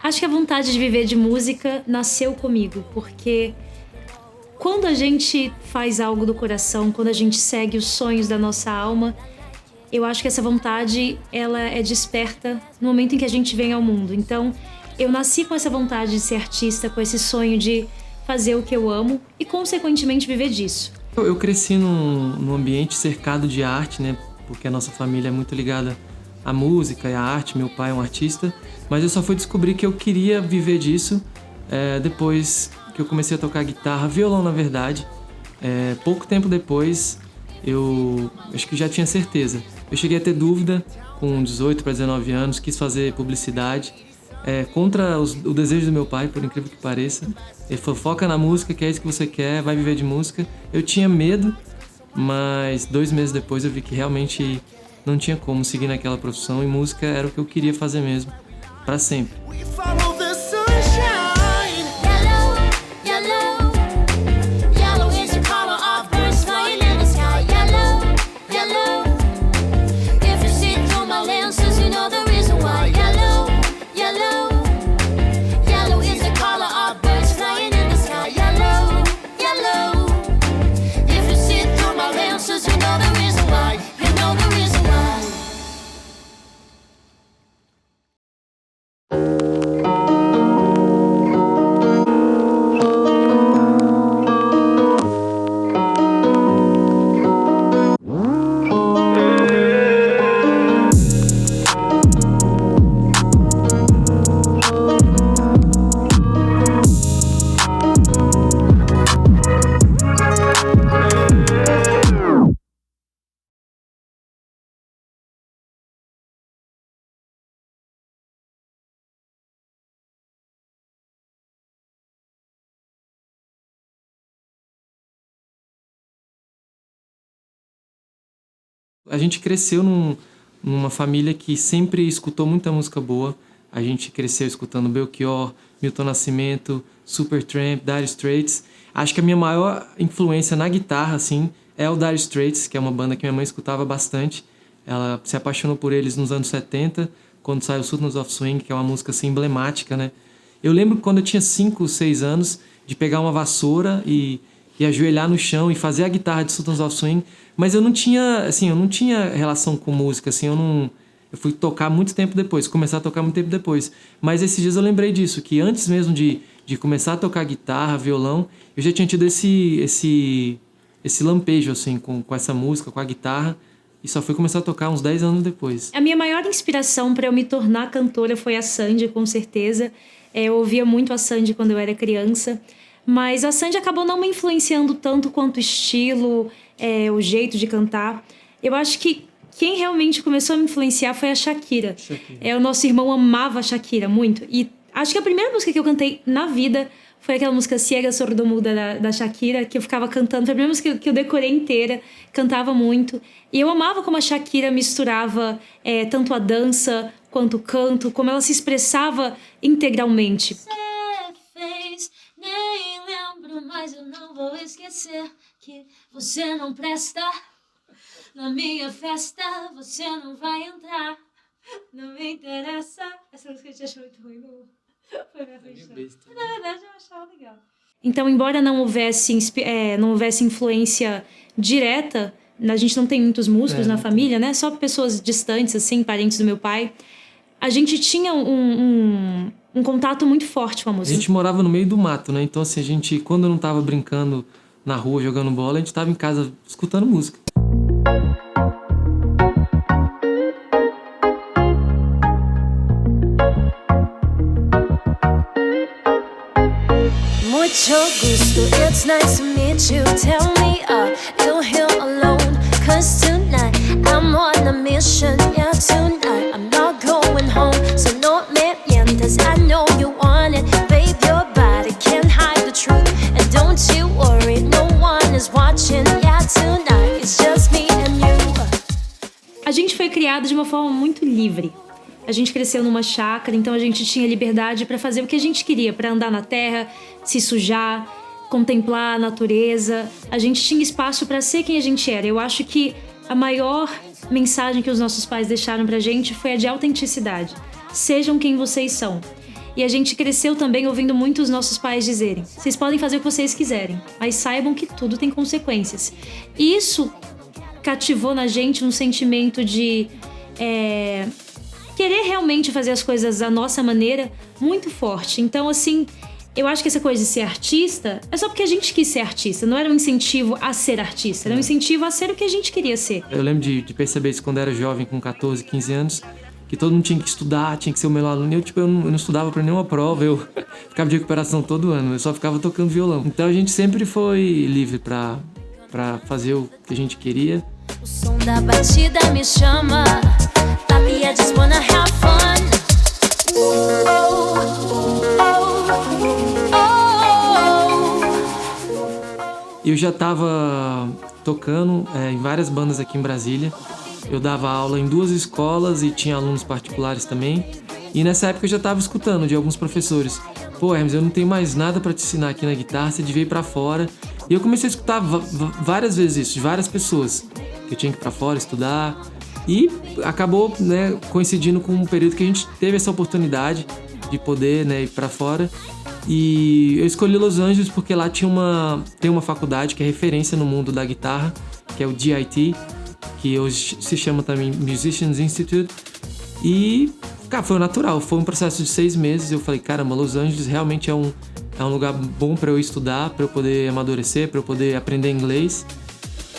Acho que a vontade de viver de música nasceu comigo, porque quando a gente faz algo do coração, quando a gente segue os sonhos da nossa alma, eu acho que essa vontade, ela é desperta no momento em que a gente vem ao mundo. Então, eu nasci com essa vontade de ser artista, com esse sonho de fazer o que eu amo e, consequentemente, viver disso. Eu cresci num ambiente cercado de arte, né? Porque a nossa família é muito ligada à música e à arte. Meu pai é um artista. Mas eu só fui descobrir que eu queria viver disso depois que eu comecei a tocar guitarra, violão na verdade. Pouco tempo depois, eu acho que já tinha certeza. Eu cheguei a ter dúvida com 18 para 19 anos, quis fazer publicidade. Contra o desejo do meu pai, por incrível que pareça. Ele falou, foca na música, que é isso que você quer, vai viver de música. Eu tinha medo, mas 2 meses depois eu vi que realmente não tinha como seguir naquela profissão e música era o que eu queria fazer mesmo, para sempre. A gente cresceu numa família que sempre escutou muita música boa. A gente cresceu escutando Belchior, Milton Nascimento, Supertramp, Dire Straits. Acho que a minha maior influência na guitarra, assim, é o Dire Straits, que é uma banda que minha mãe escutava bastante. Ela se apaixonou por eles nos anos 70, quando saiu Sultans of Swing, que é uma música assim, emblemática, né? Eu lembro quando eu tinha 5, 6 anos, de pegar uma vassoura e ajoelhar no chão e fazer a guitarra de Sultans of Swing, mas eu não tinha relação com música, assim, eu fui tocar muito tempo depois, começar a tocar muito tempo depois. Mas esses dias eu lembrei disso, que antes mesmo de começar a tocar guitarra, violão, eu já tinha tido esse lampejo, assim, com essa música, com a guitarra, e só fui começar a tocar uns 10 anos depois. A minha maior inspiração para eu me tornar cantora foi a Sandy, com certeza. Eu ouvia muito a Sandy quando eu era criança, mas a Sandy acabou não me influenciando tanto quanto o estilo, o jeito de cantar. Eu acho que quem realmente começou a me influenciar foi a Shakira. O nosso irmão amava a Shakira muito. E acho que a primeira música que eu cantei na vida foi aquela música Ciega Sordomuda da Shakira, que eu ficava cantando. Foi a primeira música que eu decorei inteira, cantava muito. E eu amava como a Shakira misturava tanto a dança quanto o canto, como ela se expressava integralmente. Nem lembro, mas eu não vou esquecer que você não presta. Na minha festa você não vai entrar. Não me interessa. Essa música a gente achou muito ruim, não? Foi minha frente. Na verdade eu achava legal. Então, embora não houvesse influência direta, a gente não tem muitos músicos na família, né? Só pessoas distantes, assim, parentes do meu pai. A gente tinha um contato muito forte com a música. A gente morava no meio do mato, né? Então, assim, quando eu não tava brincando na rua, jogando bola, a gente tava em casa escutando música. Mucho gusto, it's nice to meet you. Tell me, you're here alone. 'Cause tonight, I'm on a mission. Yeah, tonight, I'm not going home. So no me mientas, I know you want it. Babe, your body can't hide the truth. And don't you worry, no one is watching. Yeah, tonight, it's just me and you. A gente foi criado de uma forma muito livre. A gente cresceu numa chácara, então a gente tinha liberdade para fazer o que a gente queria, para andar na terra, se sujar, contemplar a natureza. A gente tinha espaço para ser quem a gente era. Eu acho que a maior mensagem que os nossos pais deixaram pra gente foi a de autenticidade. Sejam quem vocês são. E a gente cresceu também ouvindo muito os nossos pais dizerem: vocês podem fazer o que vocês quiserem, mas saibam que tudo tem consequências. E isso cativou na gente um sentimento de querer realmente fazer as coisas da nossa maneira muito forte. Então, assim, eu acho que essa coisa de ser artista é só porque a gente quis ser artista. Não era um incentivo a ser artista, era um incentivo a ser o que a gente queria ser. Eu lembro de perceber isso quando eu era jovem, com 14, 15 anos, que todo mundo tinha que estudar, tinha que ser o melhor aluno. Eu não estudava para nenhuma prova, eu ficava de recuperação todo ano, eu só ficava tocando violão. Então a gente sempre foi livre para fazer o que a gente queria. O som da batida me chama, papi, I just wanna have fun. Oh, oh, oh. Eu já estava tocando em várias bandas aqui em Brasília. Eu dava aula em 2 escolas e tinha alunos particulares também. E nessa época eu já estava escutando de alguns professores: pô, Hermes, eu não tenho mais nada para te ensinar aqui na guitarra, você devia ir para fora. E eu comecei a escutar várias vezes isso, de várias pessoas, que eu tinha que ir para fora estudar. E acabou, né, coincidindo com um período que a gente teve essa oportunidade de poder, né, ir para fora. E eu escolhi Los Angeles porque lá tem uma faculdade que é referência no mundo da guitarra, que é o DIT, que hoje se chama também Musicians Institute. E, cara, foi natural, foi um processo de 6 meses. Eu falei, caramba, Los Angeles realmente é um lugar bom para eu estudar, para eu poder amadurecer, para eu poder aprender inglês.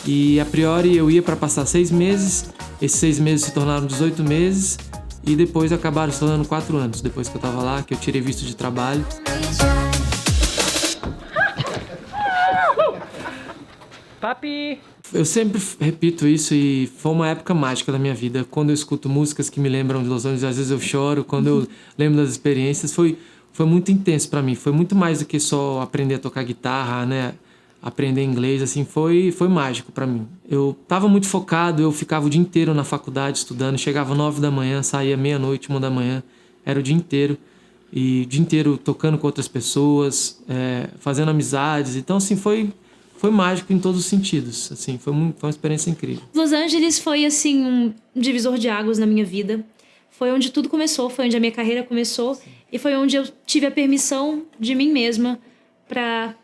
E, a priori, eu ia para passar 6 meses. Esses 6 meses se tornaram 18 meses. E depois acabaram se tornando 4 anos, depois que eu tava lá, que eu tirei visto de trabalho. Papi! Eu sempre repito isso e foi uma época mágica da minha vida. Quando eu escuto músicas que me lembram de Los Angeles, às vezes eu choro. Quando eu lembro das experiências, foi muito intenso pra mim. Foi muito mais do que só aprender a tocar guitarra, né? Aprender inglês, assim, foi mágico pra mim. Eu tava muito focado, eu ficava o dia inteiro na faculdade estudando. Chegava 9 da manhã, saía meia-noite, 1 da manhã. Era o dia inteiro. E o dia inteiro tocando com outras pessoas, fazendo amizades. Então, assim, foi mágico em todos os sentidos, assim, foi uma experiência incrível. Los Angeles foi, assim, um divisor de águas na minha vida. Foi onde tudo começou, foi onde a minha carreira começou. E foi onde eu tive a permissão de mim mesma pra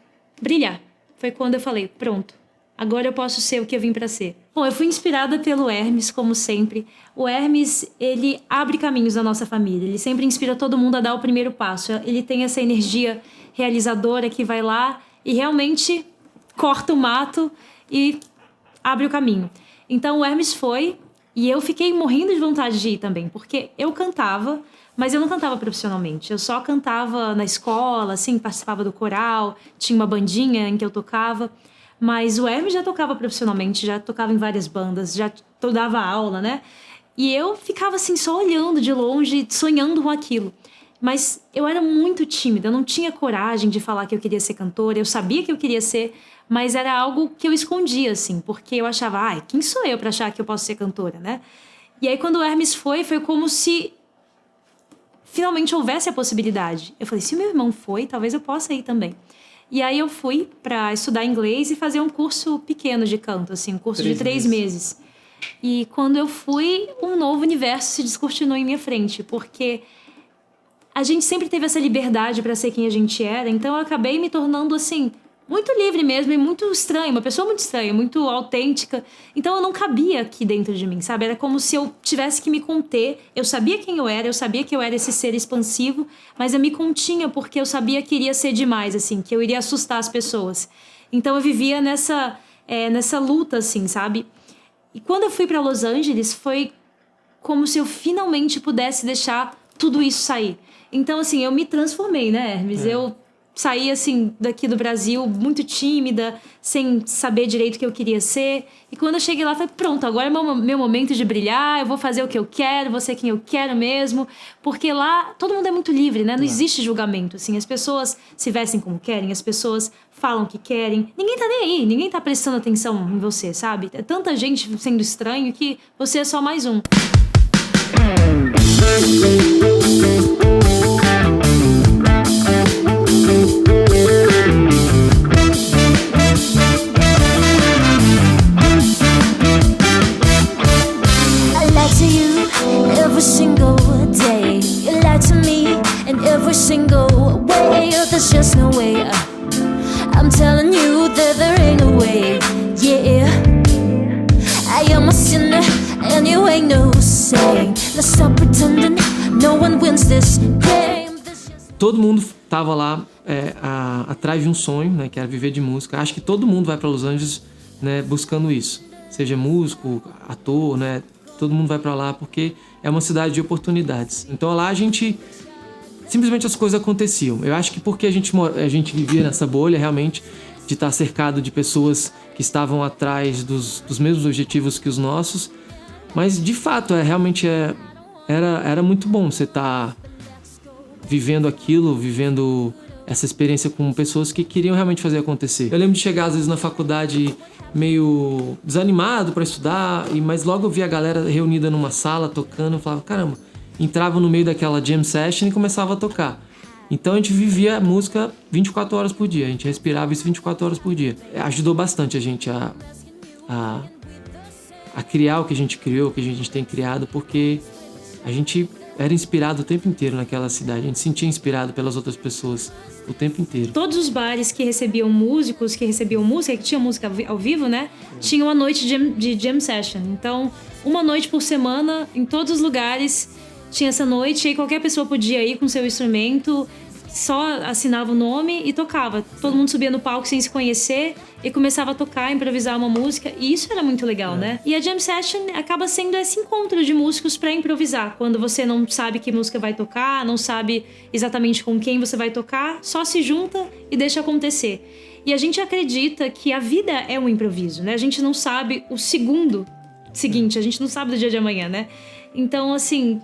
brilhar. Foi quando eu falei, pronto, agora eu posso ser o que eu vim pra ser. Bom, eu fui inspirada pelo Hermes, como sempre. O Hermes, ele abre caminhos na nossa família. Ele sempre inspira todo mundo a dar o primeiro passo. Ele tem essa energia realizadora que vai lá e realmente corta o mato e abre o caminho. Então o Hermes foi e eu fiquei morrendo de vontade de ir também, porque eu cantava, mas eu não cantava profissionalmente. Eu só cantava na escola, assim, participava do coral, tinha uma bandinha em que eu tocava. Mas o Hermes já tocava profissionalmente, já tocava em várias bandas, já dava aula, né? E eu ficava assim, só olhando de longe, sonhando com aquilo. Mas eu era muito tímida, eu não tinha coragem de falar que eu queria ser cantora. Eu sabia que eu queria ser, mas era algo que eu escondia, assim, porque eu achava, quem sou eu pra achar que eu posso ser cantora, né? E aí, quando o Hermes foi como se finalmente houvesse a possibilidade. Eu falei, se o meu irmão foi, talvez eu possa ir também. E aí eu fui pra estudar inglês e fazer um curso pequeno de canto, assim, um curso de 3 meses. E quando eu fui, um novo universo se descortinou em minha frente, porque a gente sempre teve essa liberdade pra ser quem a gente era, então eu acabei me tornando, assim, muito livre mesmo e muito estranha, uma pessoa muito estranha, muito autêntica. Então eu não cabia aqui dentro de mim, sabe? Era como se eu tivesse que me conter. Eu sabia quem eu sabia que eu era esse ser expansivo, mas eu me continha porque eu sabia que iria ser demais, assim, que eu iria assustar as pessoas. Então eu vivia nessa luta, assim, sabe? E quando eu fui pra Los Angeles, foi como se eu finalmente pudesse deixar tudo isso sair. Então, assim, eu me transformei, né, Hermes? Eu saí, assim, daqui do Brasil muito tímida, sem saber direito o que eu queria ser. E quando eu cheguei lá, falei, pronto, agora é meu momento de brilhar, eu vou fazer o que eu quero, vou ser quem eu quero mesmo. Porque lá, todo mundo é muito livre, né? Não existe julgamento, assim. As pessoas se vestem como querem, as pessoas falam o que querem. Ninguém tá nem aí, ninguém tá prestando atenção em você, sabe? É tanta gente sendo estranho que você é só mais um. Let's stop pretending no one wins this game. Todo mundo tava lá atrás de um sonho, né, que era viver de música. Acho que todo mundo vai para Los Angeles, né, buscando isso. Seja músico, ator, né, todo mundo vai para lá porque é uma cidade de oportunidades. Então lá a gente simplesmente as coisas aconteciam. Eu acho que porque a gente vivia nessa bolha realmente de estar cercado de pessoas que estavam atrás dos mesmos objetivos que os nossos, mas de fato era muito bom você estar vivendo aquilo, vivendo essa experiência com pessoas que queriam realmente fazer acontecer. Eu lembro de chegar às vezes na faculdade meio desanimado para estudar, mas logo eu via a galera reunida numa sala tocando, eu falava, caramba, entrava no meio daquela jam session e começava a tocar. Então a gente vivia a música 24 horas por dia, a gente respirava isso 24 horas por dia. Ajudou bastante a gente a criar o que a gente criou, o que a gente tem criado, porque a gente era inspirado o tempo inteiro naquela cidade, a gente se sentia inspirado pelas outras pessoas o tempo inteiro. Todos os bares que recebiam músicos, que recebiam música, que tinham música ao vivo, né? Tinham a noite de jam session. Então, uma noite por semana, em todos os lugares, tinha essa noite. E aí qualquer pessoa podia ir com seu instrumento, só assinava o nome e tocava. Todo mundo subia no palco sem se conhecer e começava a tocar, improvisar uma música. E isso era muito legal, né? E a jam session acaba sendo esse encontro de músicos pra improvisar. Quando você não sabe que música vai tocar, não sabe exatamente com quem você vai tocar, só se junta e deixa acontecer. E a gente acredita que a vida é um improviso, né? A gente não sabe o segundo seguinte, a gente não sabe do dia de amanhã, né? Então, assim,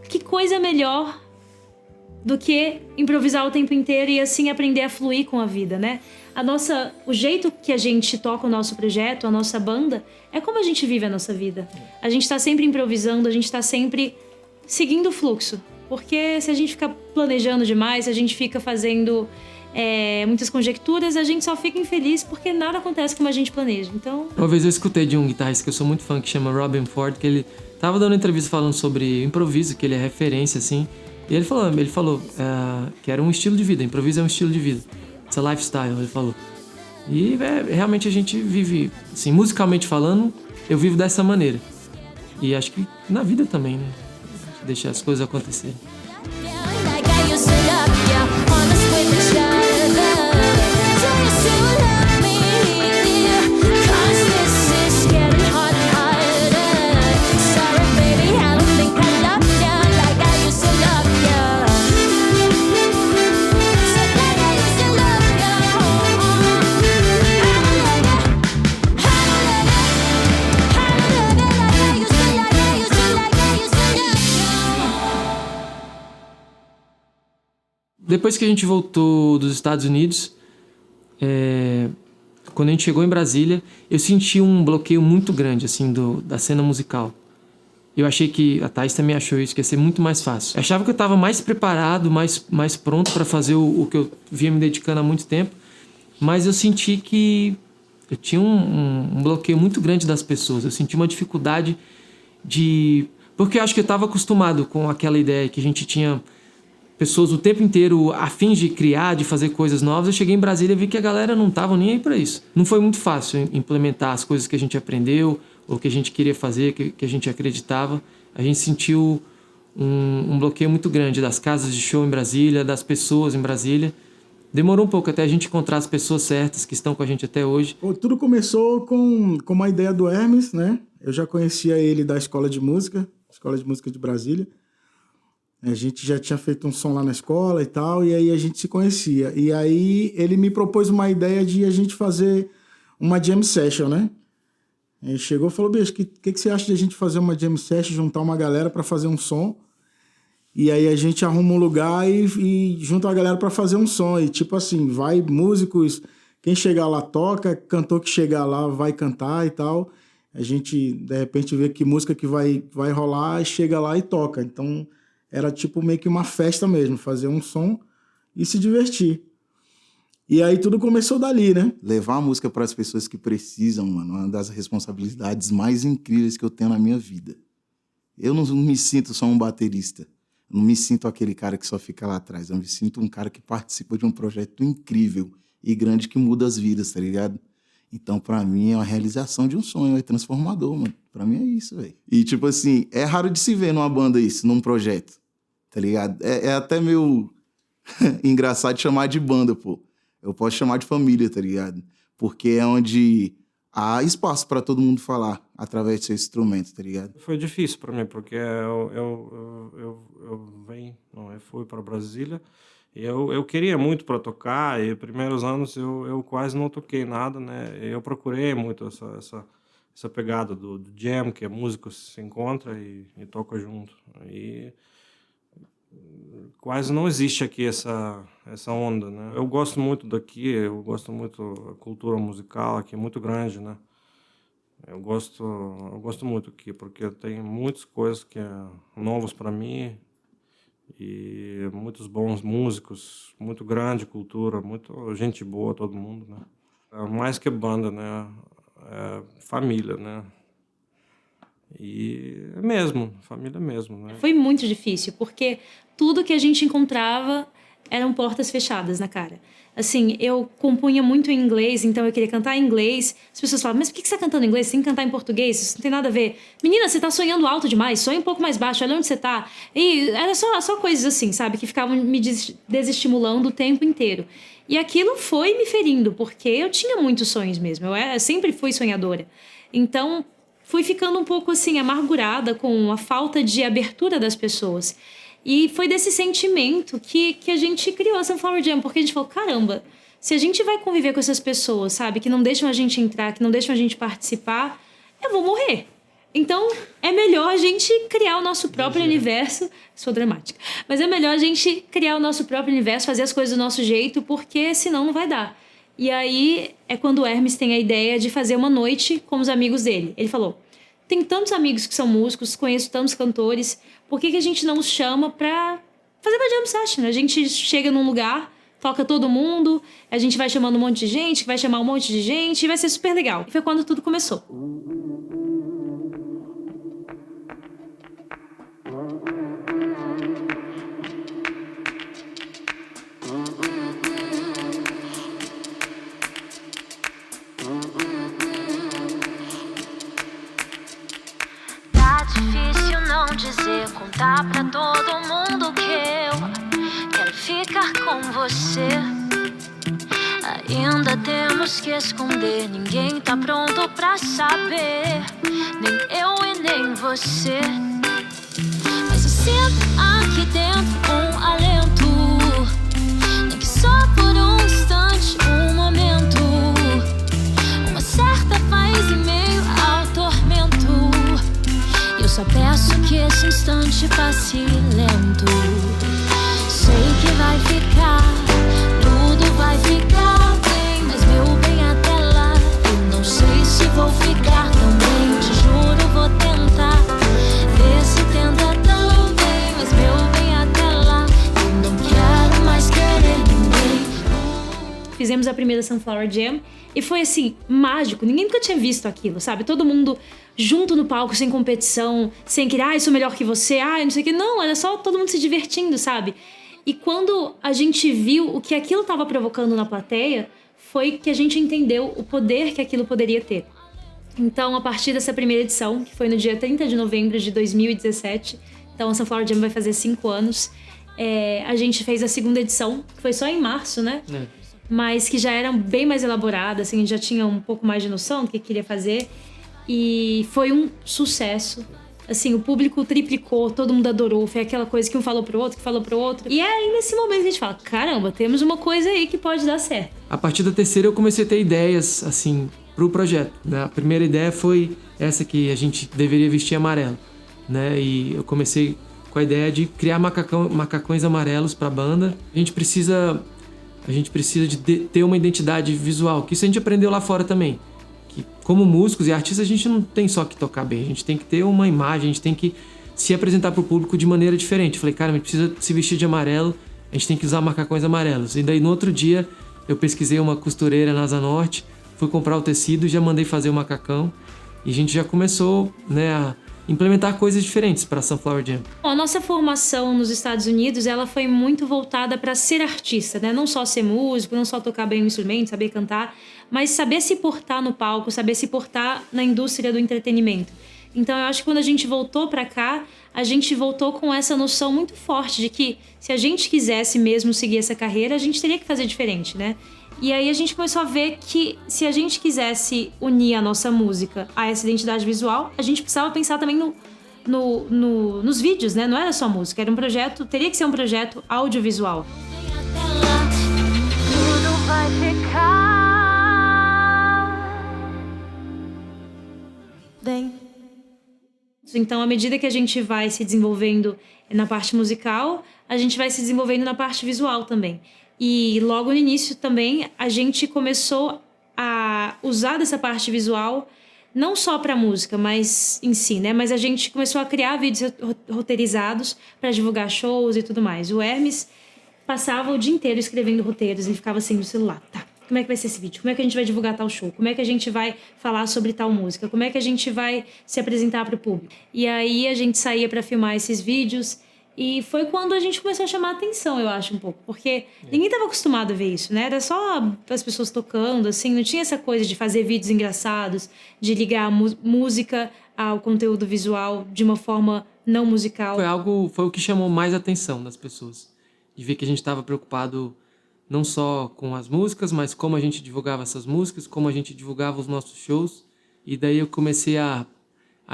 que coisa melhor do que improvisar o tempo inteiro e assim aprender a fluir com a vida, né? O jeito que a gente toca o nosso projeto, a nossa banda, é como a gente vive a nossa vida. A gente tá sempre improvisando, a gente tá sempre seguindo o fluxo. Porque se a gente fica planejando demais, se a gente fica fazendo muitas conjecturas, a gente só fica infeliz porque nada acontece como a gente planeja. Então... Uma vez eu escutei de um guitarrista que eu sou muito fã, que chama Robin Ford, que ele tava dando entrevista falando sobre improviso, que ele é referência, assim. E ele falou que era um estilo de vida, improviso é um estilo de vida. It's a lifestyle, ele falou. E realmente a gente vive, assim, musicalmente falando, eu vivo dessa maneira. E acho que na vida também, né? Deixar as coisas acontecerem. Depois que a gente voltou dos Estados Unidos, quando a gente chegou em Brasília, eu senti um bloqueio muito grande, assim, da cena musical. Eu achei que, a Thaís também achou isso, que ia ser muito mais fácil. Eu achava que eu estava mais preparado, mais pronto para fazer o que eu vinha me dedicando há muito tempo, mas eu senti que eu tinha um bloqueio muito grande das pessoas. Eu senti uma dificuldade porque eu acho que eu estava acostumado com aquela ideia que a gente tinha pessoas o tempo inteiro a fim de criar, de fazer coisas novas. Eu cheguei em Brasília e vi que a galera não estava nem aí para isso. Não foi muito fácil implementar as coisas que a gente aprendeu, ou que a gente queria fazer, que a gente acreditava. A gente sentiu um bloqueio muito grande das casas de show em Brasília, das pessoas em Brasília. Demorou um pouco até a gente encontrar as pessoas certas que estão com a gente até hoje. Tudo começou com uma ideia do Hermes, né? Eu já conhecia ele da Escola de Música de Brasília. A gente já tinha feito um som lá na escola e tal, e aí a gente se conhecia. E aí ele me propôs uma ideia de a gente fazer uma jam session, né? Ele chegou e falou, bicho, o que você acha de a gente fazer uma jam session, juntar uma galera para fazer um som? E aí a gente arruma um lugar e junta a galera para fazer um som. E tipo assim, vai músicos, quem chegar lá toca, cantor que chegar lá vai cantar e tal. A gente, de repente, vê que música que vai rolar e chega lá e toca. Então... era tipo meio que uma festa mesmo, fazer um som e se divertir. E aí tudo começou dali, né? Levar a música para as pessoas que precisam, mano, é uma das responsabilidades mais incríveis que eu tenho na minha vida. Eu não me sinto só um baterista. Eu não me sinto aquele cara que só fica lá atrás. Eu me sinto um cara que participa de um projeto incrível e grande que muda as vidas, tá ligado? Então, pra mim, é uma realização de um sonho, é transformador, mano. Pra mim é isso, velho. E, tipo assim, é raro de se ver numa banda isso, num projeto, tá ligado? É até meio engraçado de chamar de banda, pô. Eu posso chamar de família, tá ligado? Porque é onde há espaço pra todo mundo falar através de seu instrumento, tá ligado? Foi difícil para mim, porque eu fui para Brasília e eu queria muito para tocar, e primeiros anos eu quase não toquei nada, né? Eu procurei muito essa pegada do jam, que músicos se encontram e tocam junto. E quase não existe aqui essa onda, né? Eu gosto muito daqui, eu gosto muito da cultura musical aqui, é muito grande, né? Eu gosto muito aqui, porque tem muitas coisas que é novas para mim e muitos bons músicos, muito grande cultura, muito gente boa, todo mundo, né? É mais que banda, né? É família, né? E é mesmo, família mesmo, né? Foi muito difícil, porque tudo que a gente encontrava eram portas fechadas na cara. Assim, eu compunha muito em inglês, então eu queria cantar em inglês. As pessoas falavam, mas por que você tá cantando em inglês? Você tem que cantar em português, isso não tem nada a ver. Menina, você tá sonhando alto demais, sonha um pouco mais baixo, olha onde você tá. E era só coisas assim, sabe? Que ficavam me desestimulando o tempo inteiro. E aquilo foi me ferindo, porque eu tinha muitos sonhos mesmo. Eu sempre fui sonhadora. Então, fui ficando um pouco assim, amargurada com a falta de abertura das pessoas. E foi desse sentimento que a gente criou a Sunflower Jam, porque a gente falou, caramba, se a gente vai conviver com essas pessoas, sabe, que não deixam a gente entrar, que não deixam a gente participar, eu vou morrer. Então, é melhor a gente criar o nosso próprio universo. Sou dramática. Mas é melhor a gente criar o nosso próprio universo, fazer as coisas do nosso jeito, porque senão não vai dar. E aí é quando o Hermes tem a ideia de fazer uma noite com os amigos dele. Ele falou, tem tantos amigos que são músicos, conheço tantos cantores, por que a gente não os chama pra fazer uma jam session? A gente chega num lugar, toca todo mundo, a gente vai chamando um monte de gente, vai chamar um monte de gente, e vai ser super legal. E foi quando tudo começou. Contar pra todo mundo que eu quero ficar com você. Ainda temos que esconder, ninguém tá pronto pra saber, nem eu e nem você. Mas eu sinto aqui dentro um alento, nem que só por um instante, um momento, uma certa paz em meio ao tormento. Eu só peço que esse instante passe lento. Sei que vai ficar, tudo vai ficar bem, mas meu bem até lá, eu não sei se vou ficar tão bem. Te juro, vou tentar, ver se tenta tão bem, mas meu bem até lá, eu não quero mais querer ninguém. Fizemos a primeira Sunflower Jam e foi assim, mágico. Ninguém nunca tinha visto aquilo, sabe? Todo mundo junto no palco, sem competição, sem que, eu sou melhor que você, não sei o que. Não, era só todo mundo se divertindo, sabe? E quando a gente viu o que aquilo estava provocando na plateia, foi que a gente entendeu o poder que aquilo poderia ter. Então, a partir dessa primeira edição, que foi no dia 30 de novembro de 2017, então a Sunflower Jam vai fazer 5 anos, a gente fez a segunda edição, que foi só em março, né? Mas que já era bem mais elaborada, assim, a gente já tinha um pouco mais de noção do que queria fazer. E foi um sucesso. Assim, o público triplicou, todo mundo adorou. Foi aquela coisa que um falou pro outro, que falou pro outro. E é aí nesse momento que a gente fala, caramba, temos uma coisa aí que pode dar certo. A partir da terceira eu comecei a ter ideias, assim, pro projeto, né? A primeira ideia foi essa, que a gente deveria vestir amarelo, né? E eu comecei com a ideia de criar macacões amarelos pra banda. A gente precisa de ter uma identidade visual, que isso a gente aprendeu lá fora também. Que como músicos e artistas a gente não tem só que tocar bem, a gente tem que ter uma imagem, a gente tem que se apresentar pro público de maneira diferente. Eu falei, cara, a gente precisa se vestir de amarelo, a gente tem que usar macacões amarelos. E daí no outro dia eu pesquisei uma costureira na Asa Norte, fui comprar o tecido e já mandei fazer o macacão. E a gente já começou, né, implementar coisas diferentes para a Sunflower Jam. A nossa formação nos Estados Unidos, ela foi muito voltada para ser artista, né? Não só ser músico, não só tocar bem o instrumento, saber cantar, mas saber se portar no palco, saber se portar na indústria do entretenimento. Então eu acho que quando a gente voltou para cá, a gente voltou com essa noção muito forte de que se a gente quisesse mesmo seguir essa carreira, a gente teria que fazer diferente, né? E aí a gente começou a ver que se a gente quisesse unir a nossa música a essa identidade visual, a gente precisava pensar também nos vídeos, né? Não era só música, era um projeto, teria que ser um projeto audiovisual. Tudo vai ficar bem. Então, à medida que a gente vai se desenvolvendo na parte musical, a gente vai se desenvolvendo na parte visual também. E logo no início também a gente começou a usar dessa parte visual não só para música, mas em si, né? Mas a gente começou a criar vídeos roteirizados para divulgar shows e tudo mais. O Hermes passava o dia inteiro escrevendo roteiros, ele ficava assim no celular. Tá, como é que vai ser esse vídeo? Como é que a gente vai divulgar tal show? Como é que a gente vai falar sobre tal música? Como é que a gente vai se apresentar para o público? E aí a gente saía para filmar esses vídeos. E foi quando a gente começou a chamar a atenção, eu acho, um pouco. Porque ninguém estava acostumado a ver isso, né? Era só as pessoas tocando, assim. Não tinha essa coisa de fazer vídeos engraçados, de ligar a música ao conteúdo visual de uma forma não musical. Foi o que chamou mais a atenção das pessoas. De ver que a gente estava preocupado não só com as músicas, mas como a gente divulgava essas músicas, como a gente divulgava os nossos shows. E daí eu comecei a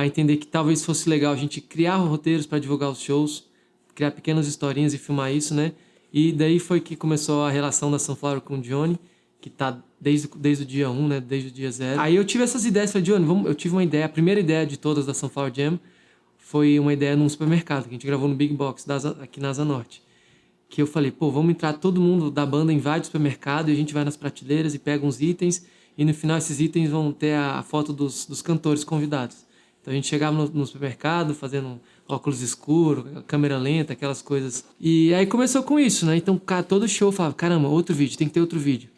entender que talvez fosse legal a gente criar roteiros para divulgar os shows, criar pequenas historinhas e filmar isso, né? E daí foi que começou a relação da Sunflower com o Johnny, que tá desde o dia 1, né? Desde o dia 0. Aí eu tive essas ideias, falei, Johnny, eu tive uma ideia, a primeira ideia de todas da Sunflower Jam foi uma ideia num supermercado, que a gente gravou no Big Box, aqui na Asa Norte. Que eu falei, vamos entrar todo mundo da banda em vários supermercados e a gente vai nas prateleiras e pega uns itens e no final esses itens vão ter a foto dos cantores convidados. Então a gente chegava no supermercado fazendo óculos escuros, câmera lenta, aquelas coisas. E aí começou com isso, né? Então todo show eu falava, caramba, outro vídeo, tem que ter outro vídeo.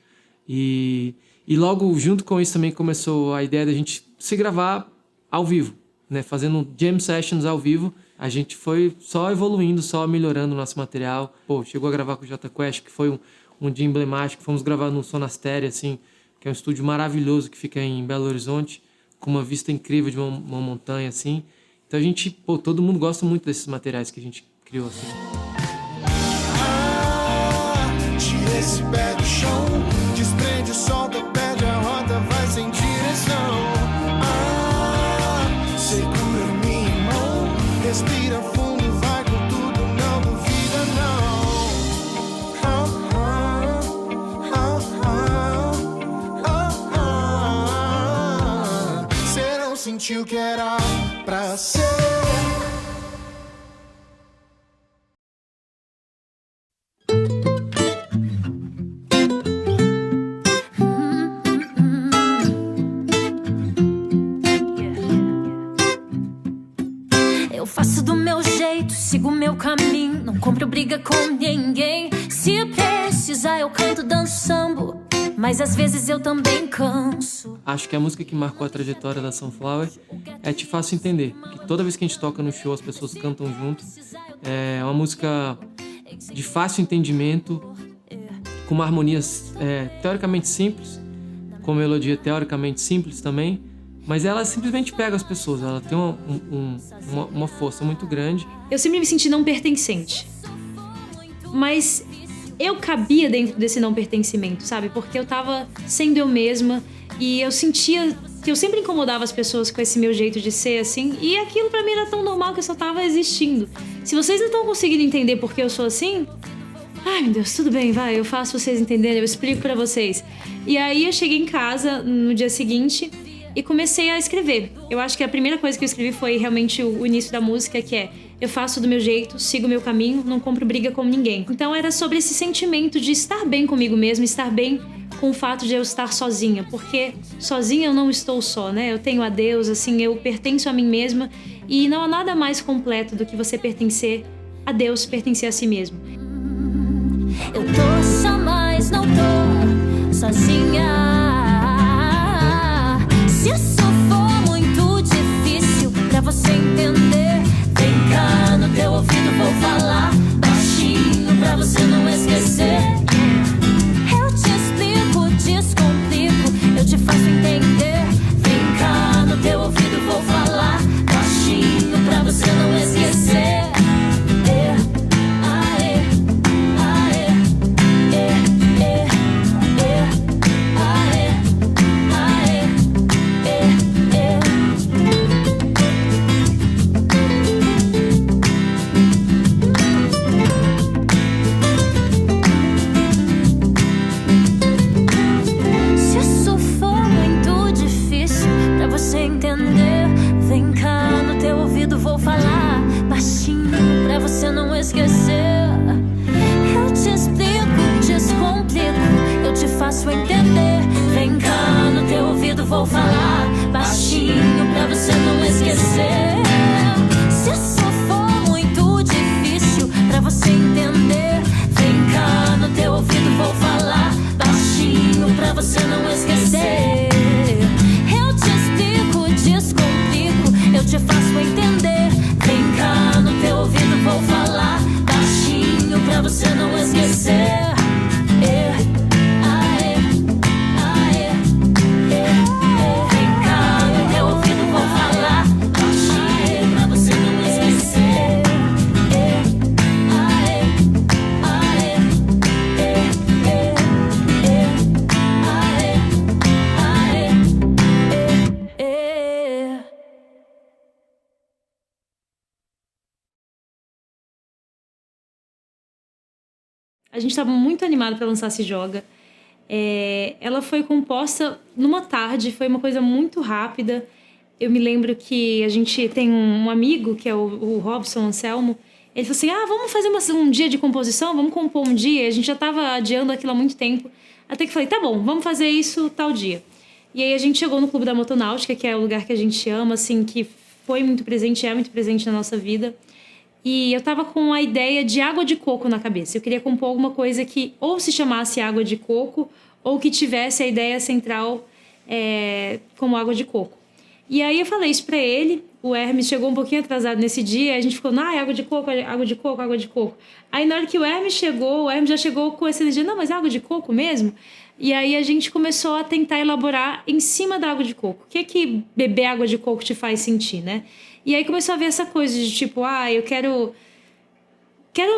E logo junto com isso também começou a ideia da gente se gravar ao vivo, né? Fazendo jam sessions ao vivo. A gente foi só evoluindo, só melhorando o nosso material. Chegou a gravar com o Jota Quest, que foi um dia emblemático. Fomos gravar no Sonastéria, assim, que é um estúdio maravilhoso que fica em Belo Horizonte, com uma vista incrível de uma montanha, assim. Então a gente, todo mundo gosta muito desses materiais que a gente criou, assim. Tira esse pé do chão, desprende o sol do pé, a roda vai sem direção. Segura minha mão, respira fundo, vai com tudo, não duvida não. Cê não sentiu que era pra ser. Eu faço do meu jeito, sigo meu caminho, não compro briga com ninguém. Se precisar eu canto, danço sambo, mas às vezes eu também canso. Acho que a música que marcou a trajetória da Sunflower é Te Faço Entender, que toda vez que a gente toca no show as pessoas cantam junto. É uma música de fácil entendimento, com uma harmonia teoricamente simples, com melodia teoricamente simples também, mas ela simplesmente pega as pessoas, ela tem uma força muito grande. Eu sempre me senti não pertencente, mas eu cabia dentro desse não pertencimento, sabe? Porque eu tava sendo eu mesma e eu sentia que eu sempre incomodava as pessoas com esse meu jeito de ser, assim, e aquilo pra mim era tão normal que eu só tava existindo. Se vocês não estão conseguindo entender por que eu sou assim, ai meu Deus, tudo bem, vai, eu faço vocês entenderem, eu explico pra vocês. E aí eu cheguei em casa no dia seguinte e comecei a escrever. Eu acho que a primeira coisa que eu escrevi foi realmente o início da música, que é: eu faço do meu jeito, sigo o meu caminho, não compro briga com ninguém. Então era sobre esse sentimento de estar bem comigo mesma, estar bem com o fato de eu estar sozinha, porque sozinha eu não estou só, né? Eu tenho a Deus, assim, eu pertenço a mim mesma e não há nada mais completo do que você pertencer a Deus, pertencer a si mesmo. Eu tô só, mas não tô sozinha. Se isso for muito difícil pra você entender. Vem cá, no teu ouvido vou falar baixinho pra você não esquecer. Eu te explico, descomplico, eu te faço entender. Vem cá, no teu ouvido vou falar baixinho pra você não esquecer. Vou falar baixinho pra você não esquecer. Se isso for muito difícil pra você entender, vem cá, no teu ouvido vou falar baixinho pra você não esquecer. Eu te explico, descomplico, eu te faço entender. Vem cá, no teu ouvido vou falar baixinho pra você não esquecer. A gente estava muito animado para lançar Se Joga. Ela foi composta numa tarde, foi uma coisa muito rápida. Eu me lembro que a gente tem um amigo, que é o Robson Anselmo. Ele falou assim, vamos fazer um dia de composição, vamos compor um dia. A gente já estava adiando aquilo há muito tempo. Até que falei, tá bom, vamos fazer isso tal dia. E aí a gente chegou no Clube da Motonáutica, que é o lugar que a gente ama, assim, que foi muito presente, é muito presente na nossa vida. E eu tava com a ideia de água de coco na cabeça. Eu queria compor alguma coisa que ou se chamasse água de coco ou que tivesse a ideia central como água de coco. E aí eu falei isso pra ele. O Hermes chegou um pouquinho atrasado nesse dia. A gente ficou, água de coco, água de coco, água de coco. Aí na hora que o Hermes já chegou com essa energia. Não, mas água de coco mesmo? E aí a gente começou a tentar elaborar em cima da água de coco. O que beber água de coco te faz sentir, né? E aí começou a ver essa coisa de tipo, eu quero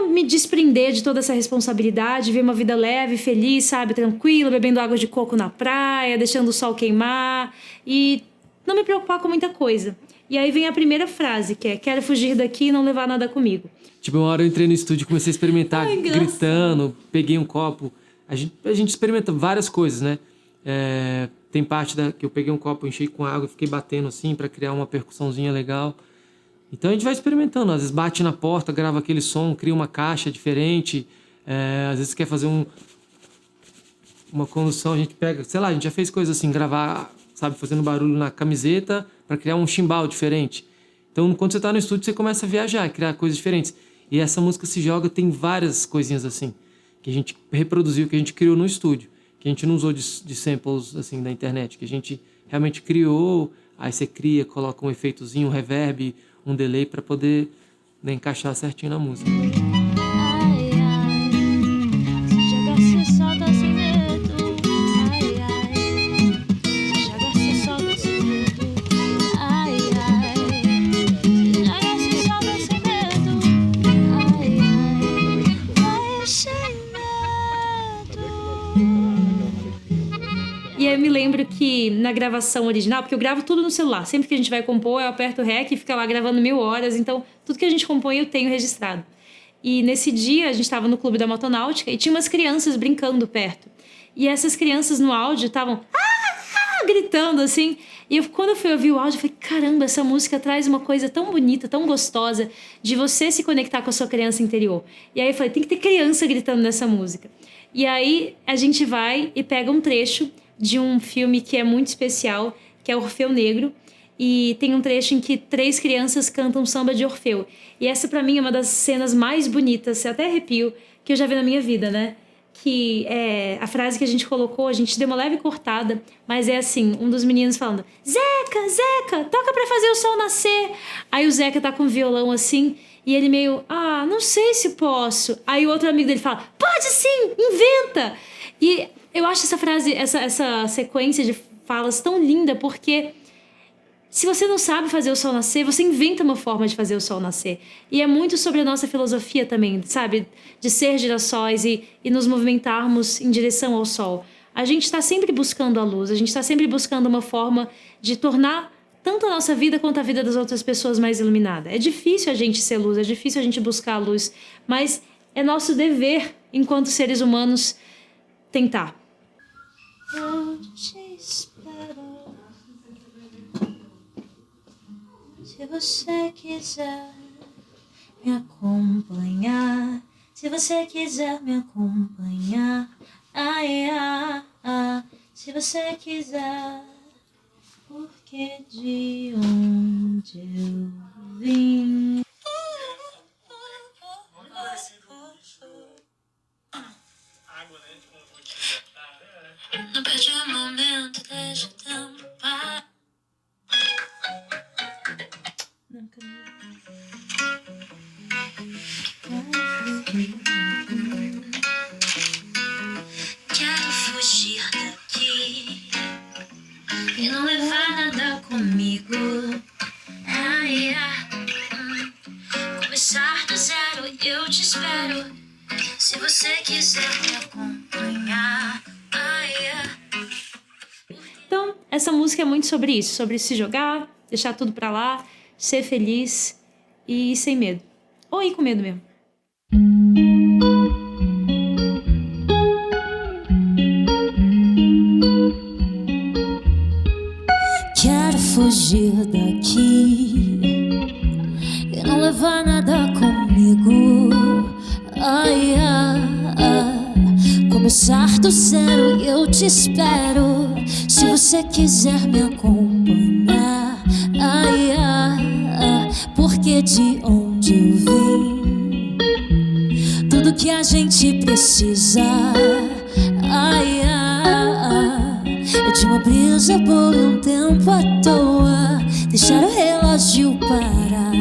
me desprender de toda essa responsabilidade, ver uma vida leve, feliz, sabe, tranquila, bebendo água de coco na praia, deixando o sol queimar e não me preocupar com muita coisa. E aí vem a primeira frase, que é, quero fugir daqui e não levar nada comigo. Tipo, uma hora eu entrei no estúdio e comecei a experimentar, gritando, peguei um copo. A gente experimenta várias coisas, né? Tem parte que eu peguei um copo, enchi com água e fiquei batendo assim pra criar uma percussãozinha legal. Então a gente vai experimentando. Às vezes bate na porta, grava aquele som, cria uma caixa diferente. Às vezes quer fazer uma condução, a gente pega... Sei lá, a gente já fez coisas assim, gravar, sabe, fazendo barulho na camiseta pra criar um chimbal diferente. Então quando você tá no estúdio, você começa a viajar, criar coisas diferentes. E essa música Se Joga tem várias coisinhas assim, que a gente reproduziu, que a gente criou no estúdio. Que a gente não usou de samples assim da internet, que a gente realmente criou, aí você cria, coloca um efeitozinho, um reverb, um delay para poder, né, encaixar certinho na música. E aí eu me lembro que na gravação original, porque eu gravo tudo no celular, sempre que a gente vai compor eu aperto o REC e fica lá gravando 1000 horas, então tudo que a gente compõe eu tenho registrado. E nesse dia a gente estava no Clube da Motonáutica e tinha umas crianças brincando perto. E essas crianças no áudio estavam gritando assim. E quando eu fui ouvir o áudio, eu falei, caramba, essa música traz uma coisa tão bonita, tão gostosa, de você se conectar com a sua criança interior. E aí eu falei, tem que ter criança gritando nessa música. E aí a gente vai e pega um trecho de um filme que é muito especial, que é Orfeu Negro. E tem um trecho em que 3 crianças cantam samba de Orfeu. E essa pra mim é uma das cenas mais bonitas, até arrepio, que eu já vi na minha vida, né? que a frase que a gente colocou, a gente deu uma leve cortada, mas é assim, um dos meninos falando: Zeca, toca pra fazer o sol nascer. Aí o Zeca tá com o violão assim, e ele meio, não sei se posso. Aí o outro amigo dele fala: pode sim, inventa. E eu acho essa frase, essa sequência de falas tão linda, porque se você não sabe fazer o sol nascer, você inventa uma forma de fazer o sol nascer. E é muito sobre a nossa filosofia também, sabe? De ser girassóis e nos movimentarmos em direção ao sol. A gente está sempre buscando a luz, a gente está sempre buscando uma forma de tornar tanto a nossa vida quanto a vida das outras pessoas mais iluminada. É difícil a gente ser luz, é difícil a gente buscar a luz, mas é nosso dever, enquanto seres humanos, tentar. Eu te espero. Se você quiser me acompanhar, se você quiser me acompanhar, se você quiser, porque de onde eu vim. Não perde um momento, deixa o tempo parar. Quero fugir daqui e não levar nada comigo. Começar do zero, eu te espero. Se você quiser me acompanhar. Então, essa música é muito sobre isso, sobre se jogar, deixar tudo pra lá, ser feliz e ir sem medo. Ou ir com medo mesmo. Quero fugir daqui e não levar nada comigo. Começar do zero, eu te espero. Se você quiser me acompanhar, porque de onde eu vim, tudo que a gente precisa é de uma brisa boa e um tempo à toa, deixar o relógio parar.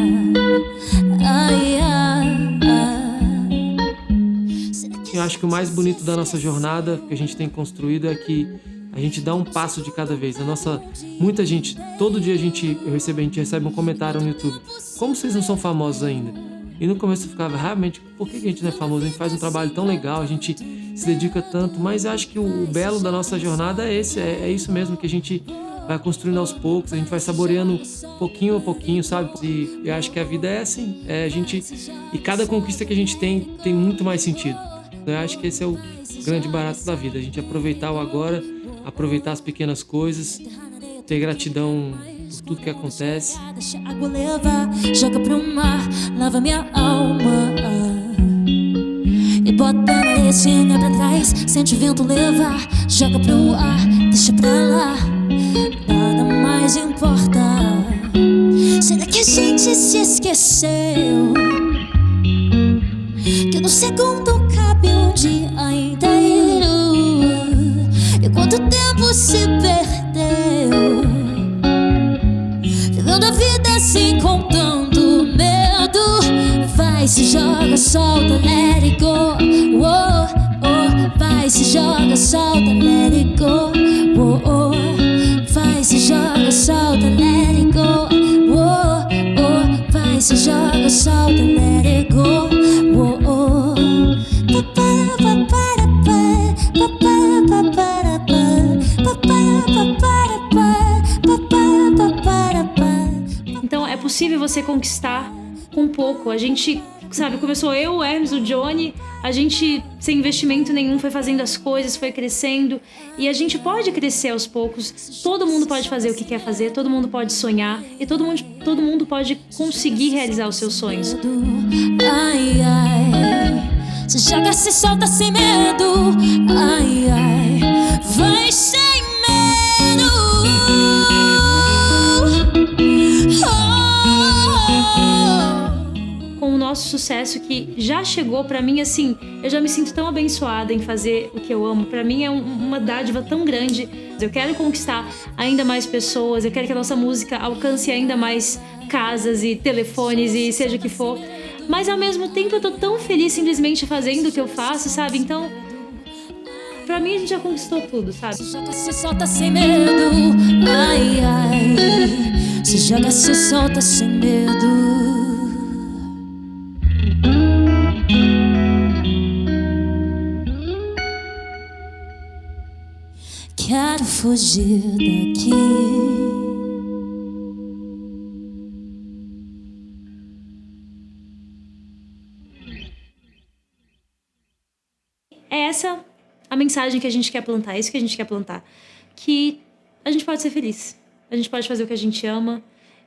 Eu acho que o mais bonito da nossa jornada que a gente tem construído é que a gente dá um passo de cada vez. Muita gente, todo dia a gente recebe um comentário no YouTube: como vocês não são famosos ainda? E no começo eu ficava, realmente, por que a gente não é famoso? A gente faz um trabalho tão legal, a gente se dedica tanto, mas eu acho que o belo da nossa jornada é esse, é isso mesmo, que a gente vai construindo aos poucos, a gente vai saboreando pouquinho a pouquinho, sabe? E eu acho que a vida é assim, e cada conquista que a gente tem muito mais sentido. Eu acho que esse é o grande barato da vida, a gente aproveitar o agora, aproveitar as pequenas coisas, ter gratidão por tudo que acontece. Deixa a água levar, joga pro mar, lava minha alma. E bota na areia, cena pra trás, sente o vento levar, joga pro ar, deixa pra lá, nada mais importa. Será que a gente se esqueceu que no segundo cabe um dia inteiro? E quanto tempo se perdeu vivendo a vida assim com tanto medo? Vai, se joga, solta, let it go. Vai, se joga, solta, let it go. Vai, se joga, solta, let it go. Vai, se joga, solta, let it go. Então é possível você conquistar com pouco. A gente, sabe, começou eu, o Hermes, o Johnny, a gente sem investimento nenhum foi fazendo as coisas, foi crescendo, e a gente pode crescer aos poucos. Todo mundo pode fazer o que quer fazer, todo mundo pode sonhar e todo mundo pode conseguir realizar os seus sonhos. Se joga, se solta sem medo. Vai sem medo. Com o nosso sucesso que já chegou pra mim, assim, eu já me sinto tão abençoada em fazer o que eu amo. Pra mim é uma dádiva tão grande. Eu quero conquistar ainda mais pessoas, eu quero que a nossa música alcance ainda mais casas e telefones e seja o que for. Mas ao mesmo tempo eu tô tão feliz simplesmente fazendo o que eu faço, sabe? Então, pra mim a gente já conquistou tudo, sabe? Se joga, se solta sem medo, ai, ai. Se joga, se solta sem medo. Quero fugir daqui. É essa a mensagem que a gente quer plantar, é isso que a gente quer plantar. Que a gente pode ser feliz, a gente pode fazer o que a gente ama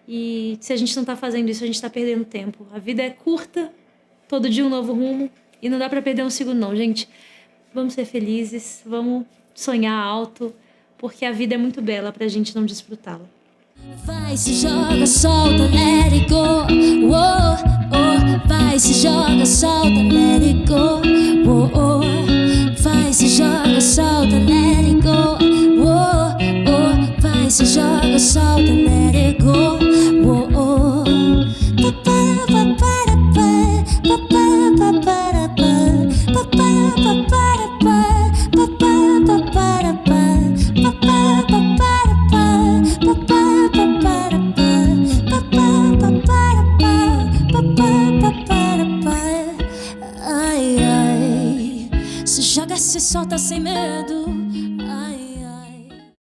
e se a gente não tá fazendo isso, a gente tá perdendo tempo. A vida é curta, todo dia um novo rumo e não dá pra perder um segundo não, gente. Vamos ser felizes, vamos sonhar alto, porque a vida é muito bela pra gente não desfrutá-la. Vai, se joga, solta, let it go. Oh, oh. Vai, se joga, solta, let it go. Oh, oh. Vai, se joga, solta, let it go. Oh, oh. Vai, se joga.